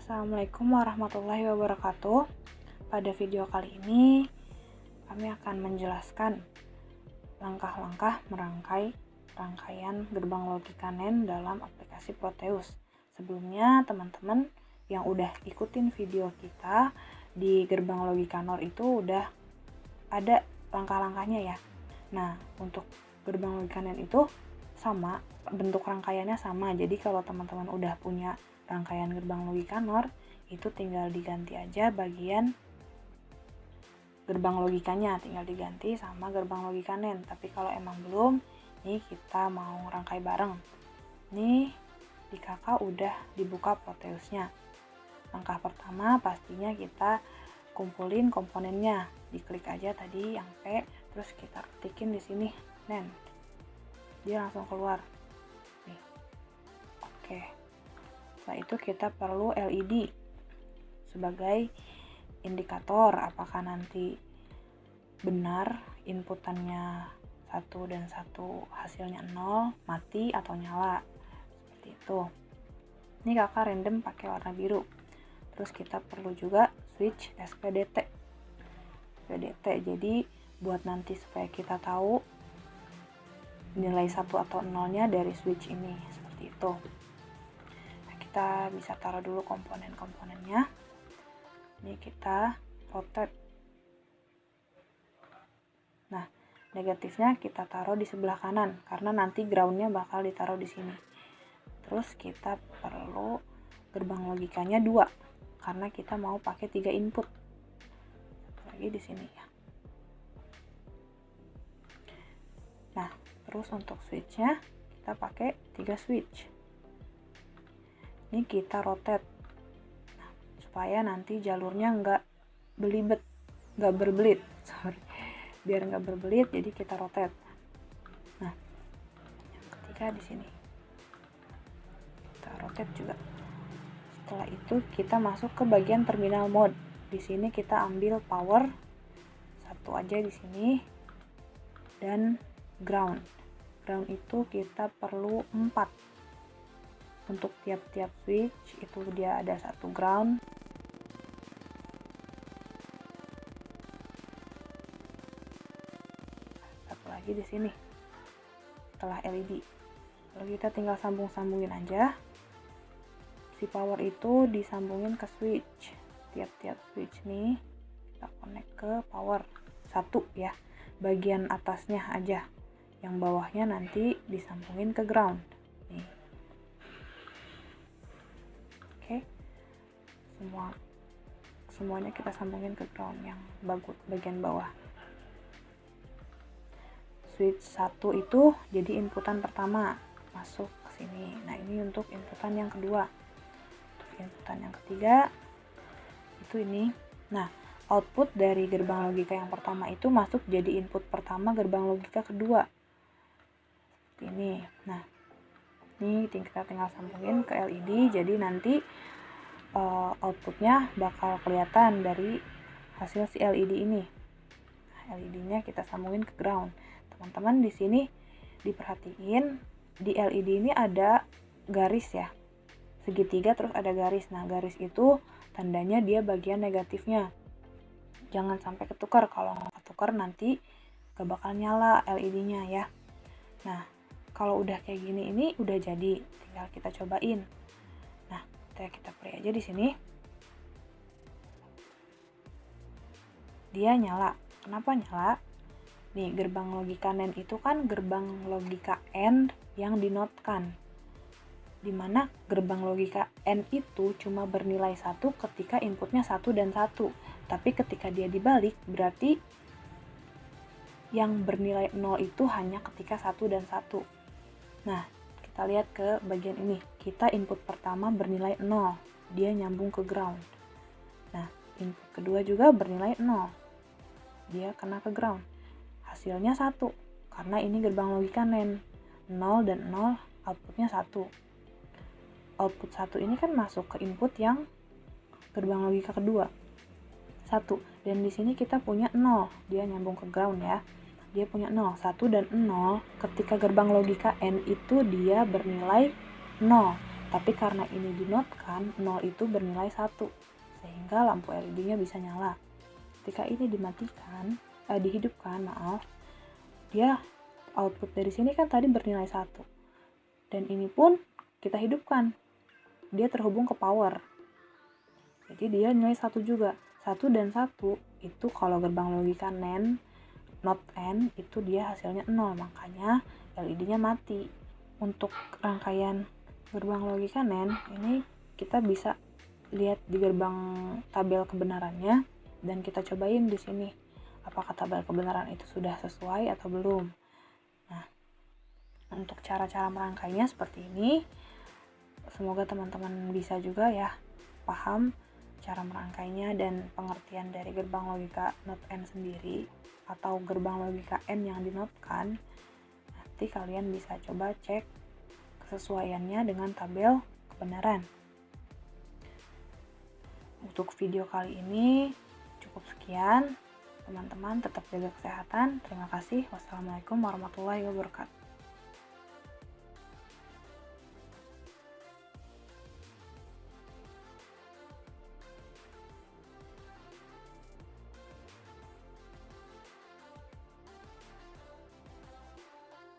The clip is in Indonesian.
Assalamualaikum warahmatullahi wabarakatuh. Pada video kali ini kami akan menjelaskan langkah-langkah merangkai rangkaian gerbang logika NAND dalam aplikasi Proteus. Sebelumnya teman-teman yang udah ikutin video kita di gerbang logika NOR itu udah ada langkah-langkahnya ya. Nah, untuk gerbang logika NAND itu sama, bentuk rangkaiannya sama. Jadi kalau teman-teman udah punya rangkaian gerbang logika NOR, itu tinggal diganti aja bagian gerbang logikanya, tinggal diganti sama gerbang logika NAND. Tapi kalau emang belum, nih kita mau rangkai bareng. Nih di kakak udah dibuka Proteusnya. Langkah pertama pastinya kita kumpulin komponennya. Diklik aja tadi yang P, terus kita ketikin di sini NAND. Dia langsung keluar. Nih. Oke. Setelah itu kita perlu LED sebagai indikator apakah nanti benar inputannya 1 dan 1 hasilnya 0, mati atau nyala. Seperti itu. Ini kakak random pakai warna biru. Terus kita perlu juga switch SPDT. Jadi buat nanti supaya kita tahu nilai 1 atau 0-nya dari switch ini. Seperti itu. Kita bisa taruh dulu komponen-komponennya. Ini kita rotate. Nah, negatifnya kita taruh di sebelah kanan karena nanti groundnya bakal ditaruh di sini. Terus kita perlu gerbang logikanya 2 karena kita mau pakai 3 input. Lagi di sini ya. Nah, terus untuk switchnya kita pakai 3 switch. Ini kita rotate nah, supaya nanti jalurnya nggak berbelit biar nggak berbelit, jadi kita rotate. Nah, yang ketiga di sini kita rotate juga. Setelah itu kita masuk ke bagian terminal mode. Di sini kita ambil power 1 aja di sini dan ground itu kita perlu 4. Untuk tiap-tiap switch itu dia ada 1 ground. Satu lagi di sini. Setelah LED. Lalu kita tinggal sambung-sambungin aja. Si power itu disambungin ke switch. Tiap-tiap switch nih kita connect ke power 1 ya. Bagian atasnya aja. Yang bawahnya nanti disambungin ke ground. Nih. Oke, semuanya kita sambungin ke ground yang bagian bawah. Switch 1 itu jadi inputan pertama masuk ke sini. Nah, ini untuk inputan yang kedua. Untuk inputan yang ketiga itu ini. Nah, output dari gerbang logika yang pertama itu masuk jadi input pertama gerbang logika kedua. Seperti ini. Nah, ini kita tinggal sambungin ke LED, jadi nanti outputnya bakal kelihatan dari hasil si LED ini. Nah, LED-nya kita sambungin ke ground. Teman-teman di sini diperhatiin di LED ini ada garis ya, segitiga terus ada garis. Nah, garis itu tandanya dia bagian negatifnya. Jangan sampai ketukar, kalau ketukar nanti gak bakal nyala LED-nya ya. Nah, kalau udah kayak gini, ini udah jadi, tinggal kita cobain. Nah, kita play aja di sini. Dia nyala. Kenapa nyala? Nih, gerbang logika NAND itu kan gerbang logika AND yang dinotkan. Dimana gerbang logika AND itu cuma bernilai 1 ketika inputnya 1 dan 1. Tapi ketika dia dibalik, berarti yang bernilai 0 itu hanya ketika 1 dan 1. Nah, kita lihat ke bagian ini. Kita input pertama bernilai 0. Dia nyambung ke ground. Nah, input kedua juga bernilai 0. Dia kena ke ground. Hasilnya 1. Karena ini gerbang logika NAND. 0 dan 0 outputnya 1. Output 1 ini kan masuk ke input yang gerbang logika kedua. 1. Dan di sini kita punya 0. Dia nyambung ke ground ya. Dia punya 0, 1 dan 0 ketika gerbang logika AND itu dia bernilai 0. Tapi karena ini dinotkan, 0 itu bernilai 1, sehingga lampu LED-nya bisa nyala. Ketika ini dihidupkan, dia output dari sini kan tadi bernilai 1. Dan ini pun kita hidupkan. Dia terhubung ke power. Jadi dia nilai 1 juga. 1 dan 1 itu kalau gerbang logika NAND, not AND, itu dia hasilnya 0. Makanya LED-nya mati. Untuk rangkaian gerbang logika NAND, ini kita bisa lihat di gerbang tabel kebenarannya dan kita cobain di sini apakah tabel kebenaran itu sudah sesuai atau belum. Nah, untuk cara-cara merangkainya seperti ini. Semoga teman-teman bisa juga ya paham cara merangkainya dan pengertian dari gerbang logika not AND sendiri atau gerbang logika AND yang dinotkan. Nanti kalian bisa coba cek kesesuaiannya dengan tabel kebenaran. Untuk video kali ini cukup sekian. Teman-teman tetap jaga kesehatan. Terima kasih. Wassalamualaikum warahmatullahi wabarakatuh.